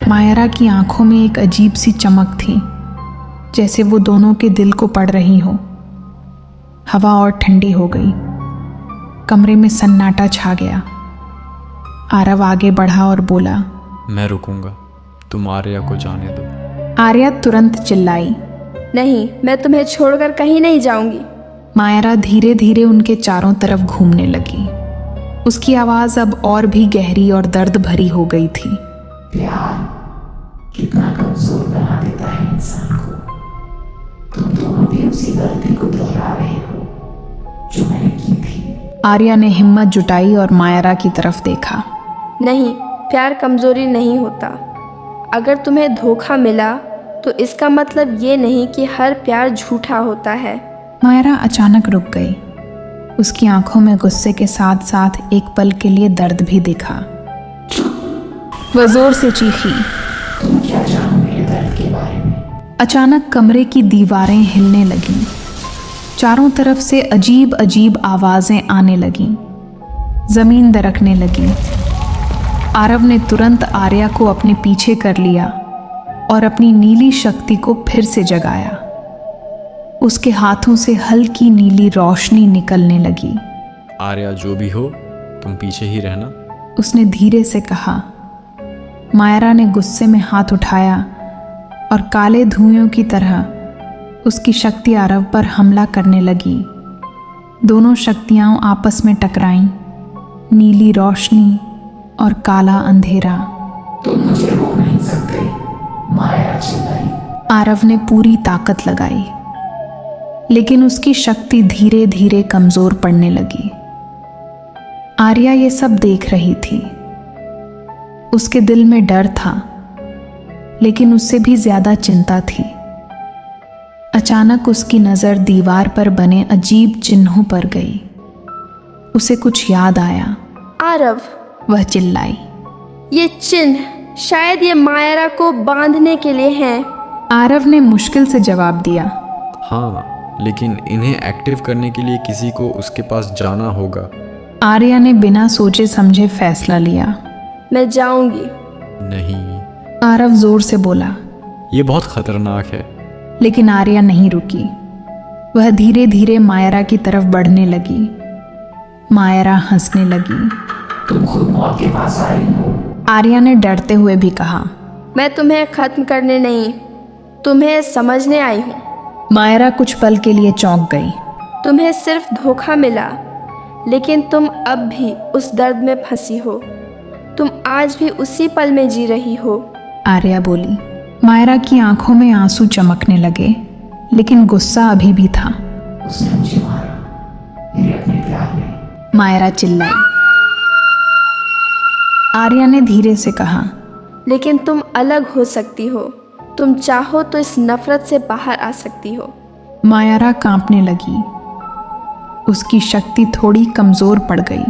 मायरा की आंखों में एक अजीब सी चमक थी, जैसे वो दोनों के दिल को पड़ रही हो। हवा और ठंडी हो गई, कमरे में सन्नाटा छा गया। आरव आगे बढ़ा और बोला, मैं रुकूंगा, तुम आर्या को जाने दो। आर्या तुरंत चिल्लाई, नहीं, मैं तुम्हें छोड़कर कहीं नहीं जाऊंगी। मायरा धीरे धीरे उनके चारों तरफ घूमने लगी। उसकी आवाज अब और भी गहरी और दर्द भरी हो गई थी। प्यार कितना कमजोर बना देता है इंसान को। तुम दोनों भी उसी गलती को दोहरा रहे हो जो मैंने की थी। आर्या ने हिम्मत जुटाई और मायरा की तरफ देखा। नहीं, प्यार कमजोरी नहीं होता। अगर तुम्हें धोखा मिला तो इसका मतलब ये नहीं कि हर प्यार झूठा होता है। मायरा अचानक रुक गई। उसकी आंखों में गुस्से के साथ साथ एक पल के लिए दर्द भी दिखा। वह जोर से चीखी, तुम क्या जानो मेरे दर्द के बारे में? अचानक कमरे की दीवारें हिलने लगीं। चारों तरफ से अजीब अजीब आवाजें आने लगीं। जमीन दरकने लगी। आरव ने तुरंत आर्या को अपने पीछे कर लिया और अपनी नीली शक्ति को फिर से जगाया। उसके हाथों से हल्की नीली रोशनी निकलने लगी। आर्या, जो भी हो तुम पीछे ही रहना, उसने धीरे से कहा। मायरा ने गुस्से में हाथ उठाया और काले धुएं की तरह उसकी शक्ति आरव पर हमला करने लगी। दोनों शक्तियां आपस में टकराईं, नीली रोशनी और काला अंधेरा। तुम मुझे रोक नहीं सकते, माया चिल्लाई। आरव ने पूरी ताकत लगाई, लेकिन उसकी शक्ति धीरे धीरे कमजोर पड़ने लगी। आर्या ये सब देख रही थी। उसके दिल में डर था, लेकिन उससे भी ज्यादा चिंता थी। अचानक उसकी नजर दीवार पर बने अजीब चिन्हों पर गई। उसे कुछ याद आया। आरव, वह चिल्लाई, ये चिन्ह शायद ये मायरा को बांधने के लिए हैं। आरव ने मुश्किल से जवाब दिया, हाँ, लेकिन इन्हें एक्टिव करने के लिए किसी को उसके पास जाना होगा। आर्या ने बिना सोचे समझे फैसला लिया। मैं जाऊंगी। नहीं, आरव जोर से बोला, ये बहुत खतरनाक है। लेकिन आर्या नहीं रुकी। वह धीरे धीरे मायरा की तरफ बढ़ने लगी। मायरा हंसने लगी। तुम खुद मौत के पास आई हो। आर्या ने डरते हुए भी कहा, मैं तुम्हें खत्म करने नहीं, तुम्हें समझने आई हूँ। मायरा कुछ पल के लिए चौंक गई। तुम्हें सिर्फ धोखा मिला, लेकिन तुम अब भी उस दर्द में फंसी हो। तुम आज भी उसी पल में जी रही हो। आर्या बोली। मायरा की आंखों में आंसू चमकने लगे, लेकिन गुस्सा अभी भी था। उसने मुझे मारा, मेरे अपने प्यार में। मायरा चिल्लाई। आर्या ने धीरे से कहा, लेकिन तुम अलग हो सकती हो। तुम चाहो तो इस नफरत से बाहर आ सकती हो। मायरा कांपने लगी। उसकी शक्ति थोड़ी कमजोर पड़ गई।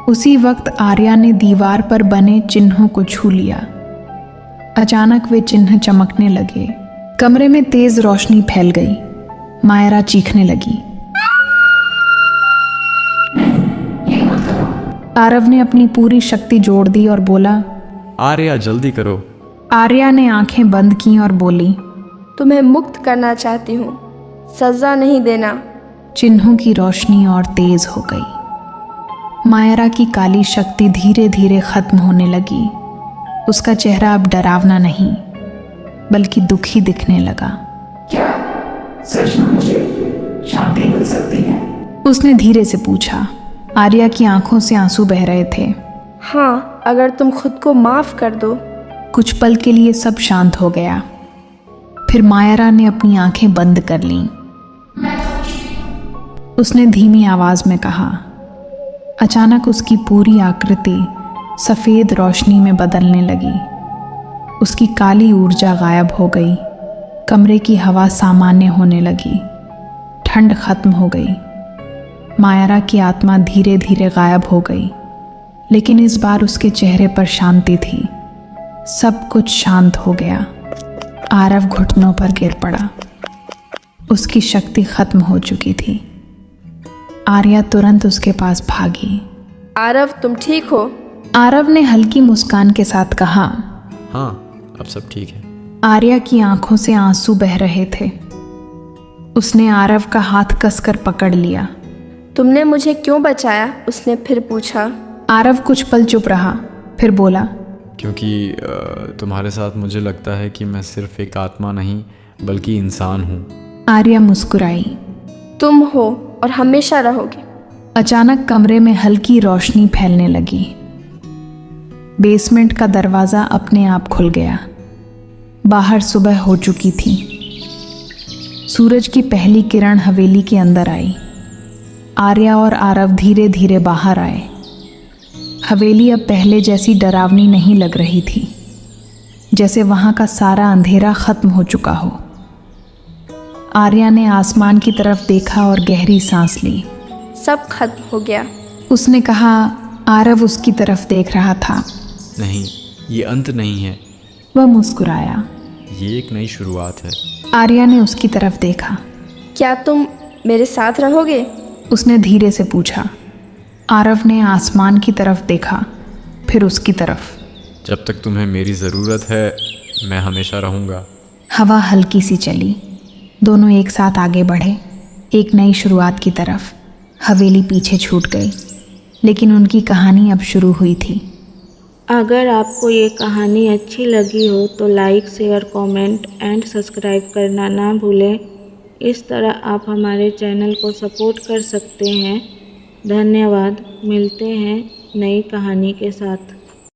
उसी वक्त आर्या ने दीवार पर बने चिन्हों को छू लिया। अचानक वे चिन्ह चमकने लगे। कमरे में तेज रोशनी फैल गई। मायरा चीखने लगी। आरव ने अपनी पूरी शक्ति जोड़ दी और बोला, आर्या, जल्दी करो। आर्या ने आंखें बंद की और बोली, तुम्हें मुक्त करना चाहती हूँ, सजा नहीं देना। चिन्हों की रोशनी और तेज हो गई। मायरा की काली शक्ति धीरे धीरे खत्म होने लगी। उसका चेहरा अब डरावना नहीं, बल्कि दुखी दिखने लगा। क्या सच में मुझे शांति मिल सकती है? उसने धीरे से पूछा। आर्या की आंखों से आंसू बह रहे थे। हाँ, अगर तुम खुद को माफ कर दो। कुछ पल के लिए सब शांत हो गया। फिर मायरा ने अपनी आंखें बंद कर लीं। उसने धीमी आवाज में कहा। अचानक उसकी पूरी आकृति सफेद रोशनी में बदलने लगी। उसकी काली ऊर्जा गायब हो गई। कमरे की हवा सामान्य होने लगी। ठंड खत्म हो गई। मायरा की आत्मा धीरे धीरे गायब हो गई, लेकिन इस बार उसके चेहरे पर शांति थी। सब कुछ शांत हो गया। आरव घुटनों पर गिर पड़ा। उसकी शक्ति खत्म हो चुकी थी। आर्या तुरंत उसके पास भागी। आरव, तुम ठीक हो? आरव ने हल्की मुस्कान के साथ कहा, हाँ, अब सब ठीक है। आर्या की आंखों से आंसू बह रहे थे। उसने आरव का हाथ कसकर पकड़ लिया। तुमने मुझे क्यों बचाया? उसने फिर पूछा। आरव कुछ पल चुप रहा, फिर बोला, क्योंकि तुम्हारे साथ मुझे लगता है कि मैं सिर्फ एक आत्मा नहीं बल्कि इंसान हूँ। आर्या मुस्कुराई। तुम हो और हमेशा रहोगे। अचानक कमरे में हल्की रोशनी फैलने लगी। बेसमेंट का दरवाज़ा अपने आप खुल गया। बाहर सुबह हो चुकी थी। सूरज की पहली किरण हवेली के अंदर आई। आर्या और आरव धीरे धीरे बाहर आए। हवेली अब पहले जैसी डरावनी नहीं लग रही थी, जैसे वहाँ का सारा अंधेरा ख़त्म हो चुका हो। आर्या ने आसमान की तरफ देखा और गहरी सांस ली। सब खत्म हो गया। उसने कहा। आरव उसकी तरफ देख रहा था। नहीं, ये अंत नहीं है, वह मुस्कुराया। ये एक नई शुरुआत है। आर्या ने उसकी तरफ देखा। क्या तुम मेरे साथ रहोगे? उसने धीरे से पूछा। आरव ने आसमान की तरफ देखा, फिर उसकी तरफ। जब तक तुम्हें मेरी ज़रूरत है मैं हमेशा रहूँगा। हवा हल्की सी चली। दोनों एक साथ आगे बढ़े, एक नई शुरुआत की तरफ। हवेली पीछे छूट गई, लेकिन उनकी कहानी अब शुरू हुई थी। अगर आपको ये कहानी अच्छी लगी हो तो like, share, comment and subscribe करना ना भूलें। इस तरह आप हमारे चैनल को सपोर्ट कर सकते हैं। धन्यवाद। मिलते हैं नई कहानी के साथ।